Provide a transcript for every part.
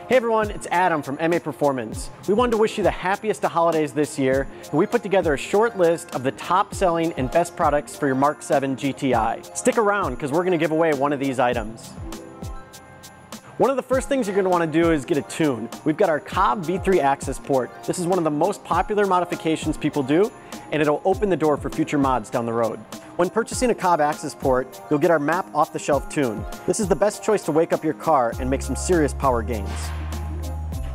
Hey everyone, it's Adam from MAPerformance. We wanted to wish you the happiest of holidays this year, and we put together a short list of the top selling and best products for your Mark 7 GTI. Stick around because we're going to give away one of these items. One of the first things you're going to want to do is get a tune. We've got our Cobb B3 Accessport. This is one of the most popular modifications people do, and it'll open the door for future mods down the road. When purchasing a Cobb Accessport, you'll get our MAP off-the-shelf tune. This is the best choice to wake up your car and make some serious power gains.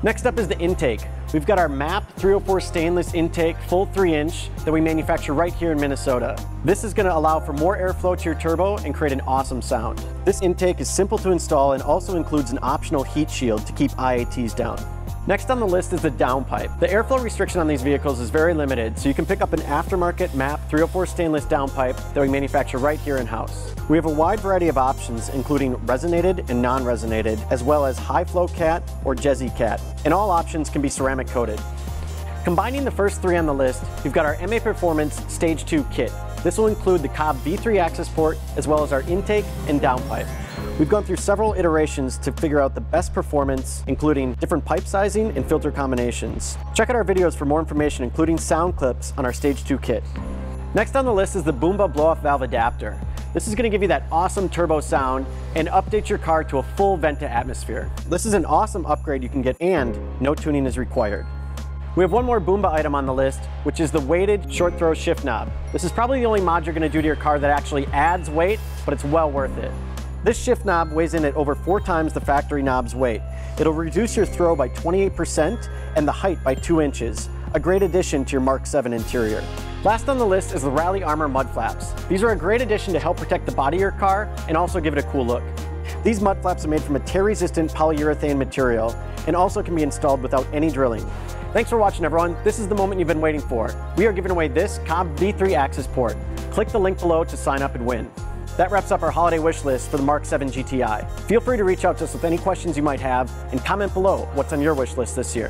Next up is the intake. We've got our MAP 304 stainless intake, full 3-inch, that we manufacture right here in Minnesota. This is going to allow for more airflow to your turbo and create an awesome sound. This intake is simple to install and also includes an optional heat shield to keep IATs down. Next on the list is the downpipe. The airflow restriction on these vehicles is very limited, so you can pick up an aftermarket MAP 304 stainless downpipe that we manufacture right here in-house. We have a wide variety of options, including resonated and non-resonated, as well as high flow cat or Jezzy cat, and all options can be ceramic coated. Combining the first three on the list, we've got our MAPerformance Stage 2 kit. This will include the Cobb B3 Accessport, as well as our intake and downpipe. We've gone through several iterations to figure out the best performance, including different pipe sizing and filter combinations. Check out our videos for more information, including sound clips on our Stage 2 kit. Next on the list is the Boomba Blowoff Valve Adapter. This is going to give you that awesome turbo sound and update your car to a full vent to atmosphere. This is an awesome upgrade you can get, and no tuning is required. We have one more Boomba item on the list, which is the weighted short throw shift knob. This is probably the only mod you're going to do to your car that actually adds weight, but it's well worth it. This shift knob weighs in at over 4 times the factory knob's weight. It'll reduce your throw by 28% and the height by 2 inches. A great addition to your Mark 7 interior. Last on the list is the Rally Armor mud flaps. These are a great addition to help protect the body of your car and also give it a cool look. These mud flaps are made from a tear-resistant polyurethane material and also can be installed without any drilling. Thanks for watching, everyone. This is the moment you've been waiting for. We are giving away this Cobb B3 Accessport. Click the link below to sign up and win. That wraps up our holiday wish list for the Mark 7 GTI. Feel free to reach out to us with any questions you might have and comment below what's on your wish list this year.